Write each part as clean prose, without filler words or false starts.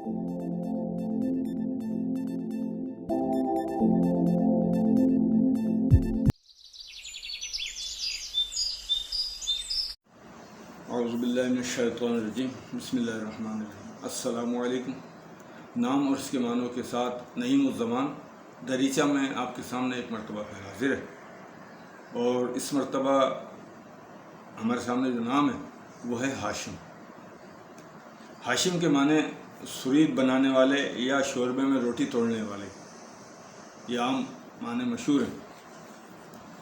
اعوذ باللہ من الشیطان الرجیم، بسم اللہ الرحمن الرحیم۔ السلام علیکم۔ نام اور اس کے معنوں کے ساتھ نعیم الزمان دریچہ میں آپ کے سامنے ایک مرتبہ پھر حاضر ہے، اور اس مرتبہ ہمارے سامنے جو نام ہے وہ ہے ہاشم۔ ہاشم کے معنی سرید بنانے والے یا شوربے میں روٹی توڑنے والے، یہ عام معنی مشہور ہیں۔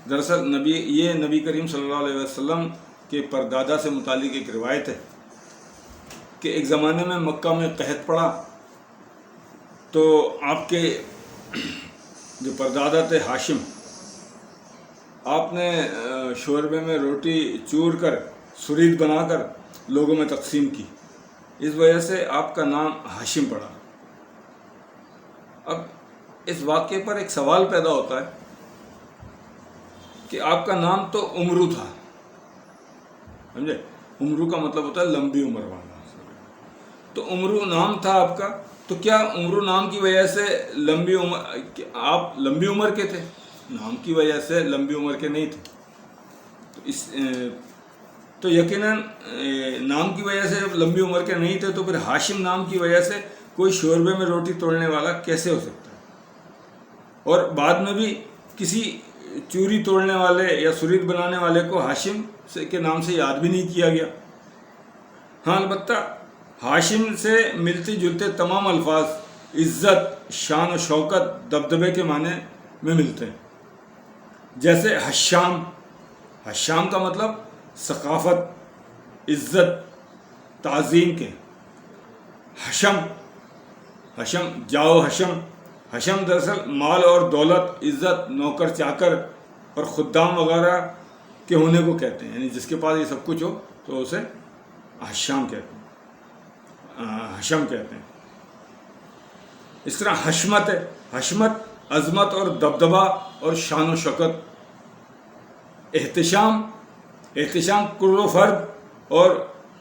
دراصل یہ نبی کریم صلی اللہ علیہ وسلم کے پردادا سے متعلق ایک روایت ہے کہ ایک زمانے میں مکہ میں قحط پڑا، تو آپ کے جو پردادا تھے ہاشم، آپ نے شوربے میں روٹی چور کر سرید بنا کر لوگوں میں تقسیم کی، اس وجہ سے آپ کا نام ہاشم پڑا۔ اب اس واقعے پر ایک سوال پیدا ہوتا ہے کہ آپ کا نام تو عمرو تھا، سمجھے؟ عمرو کا مطلب ہوتا ہے لمبی عمر والا، تو عمرو نام تھا آپ کا، تو کیا عمرو نام کی وجہ سے آپ لمبی عمر کے تھے؟ نام کی وجہ سے لمبی عمر کے نہیں تھے، تو یقیناً نام کی وجہ سے جب لمبی عمر کے نہیں تھے تو پھر ہاشم نام کی وجہ سے کوئی شوربے میں روٹی توڑنے والا کیسے ہو سکتا ہے؟ اور بعد میں بھی کسی چوری توڑنے والے یا سرید بنانے والے کو ہاشم کے نام سے یاد بھی نہیں کیا گیا۔ ہاں، البتہ ہاشم سے ملتے جلتے تمام الفاظ عزت، شان و شوکت، دبدبے کے معنی میں ملتے ہیں، جیسے حشام۔ حشام کا مطلب ثقافت، عزت، تعظیم کے۔ حشم جاؤ حشم۔ حشم دراصل مال اور دولت، عزت، نوکر چاکر اور خدام وغیرہ کے ہونے کو کہتے ہیں، یعنی جس کے پاس یہ سب کچھ ہو تو اسے حشام کہتے ہیں، حشم کہتے ہیں۔ اس طرح حشمت ہے، حشمت عظمت اور دبدبہ اور شان و شوکت۔ احتشام کل و فرد اور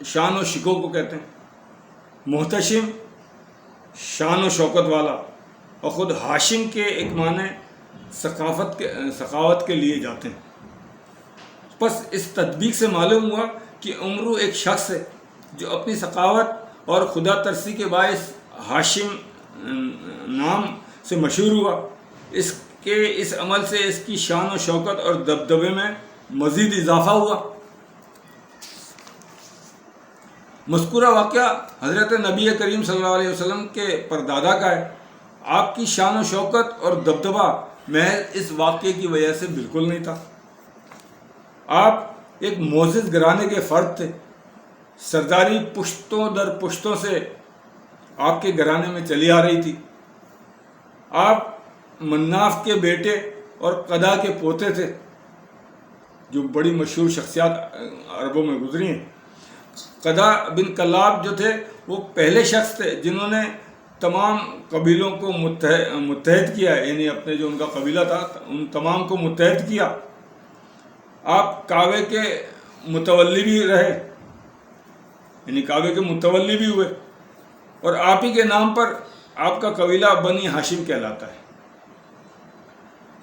شان و شکو کو کہتے ہیں۔ محتشم شان و شوکت والا، اور خود ہاشم کے ایک معنی سخاوت کے لیے جاتے ہیں۔ بس اس تطبیق سے معلوم ہوا کہ عمرو ایک شخص ہے جو اپنی سخاوت اور خدا ترسی کے باعث ہاشم نام سے مشہور ہوا۔ اس عمل سے اس کی شان و شوکت اور دبدبے میں مزید اضافہ ہوا۔ مذکورہ واقعہ حضرت نبی کریم صلی اللہ علیہ وسلم کے پردادا کا ہے۔ آپ کی شان و شوکت اور دبدبہ محض اس واقعے کی وجہ سے بالکل نہیں تھا۔ آپ ایک معزز گھرانے کے فرد تھے۔ سرداری پشتوں در پشتوں سے آپ کے گھرانے میں چلی آ رہی تھی۔ آپ مناف کے بیٹے اور قدا کے پوتے تھے، جو بڑی مشہور شخصیات عربوں میں گزری ہیں۔ قدا بن کلاب جو تھے وہ پہلے شخص تھے جنہوں نے تمام قبیلوں کو متحد کیا، یعنی اپنے جو ان کا قبیلہ تھا ان تمام کو متحد کیا۔ آپ کعبے کے متولی بھی رہے، یعنی کعبے کے متولی بھی ہوئے، اور آپ ہی کے نام پر آپ کا قبیلہ بنی ہاشم کہلاتا ہے۔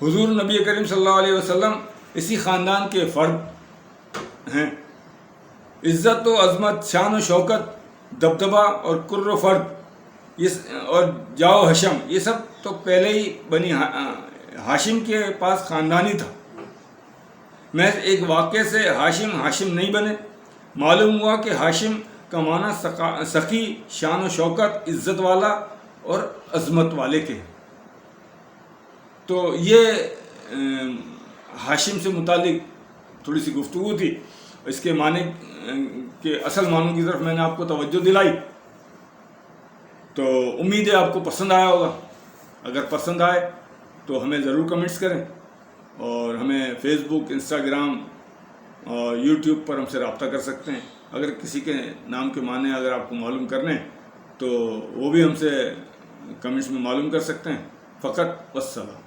حضور نبی کریم صلی اللہ علیہ وسلم اسی خاندان کے فرد ہیں۔ عزت و عظمت، شان و شوکت، دبدبہ اور کر و فرد اور جاؤ حشم، یہ سب تو پہلے ہی بنی ہاشم کے پاس خاندانی تھا۔ محض ایک واقعے سے ہاشم نہیں بنے۔ معلوم ہوا کہ ہاشم کا معنی سخی، شان و شوکت، عزت والا اور عظمت والے کے ہیں۔ تو یہ ہاشم سے متعلق تھوڑی سی گفتگو تھی، اس کے معنی کے اصل معنوں کی طرف میں نے آپ کو توجہ دلائی، تو امید ہے آپ کو پسند آیا ہوگا۔ اگر پسند آئے تو ہمیں ضرور کمنٹس کریں، اور ہمیں فیس بک، انسٹاگرام اور یوٹیوب پر ہم سے رابطہ کر سکتے ہیں۔ اگر کسی کے نام کے معنی اگر آپ کو معلوم کرنے ہیں تو وہ بھی ہم سے کمنٹس میں معلوم کر سکتے ہیں۔ فقط والسلام۔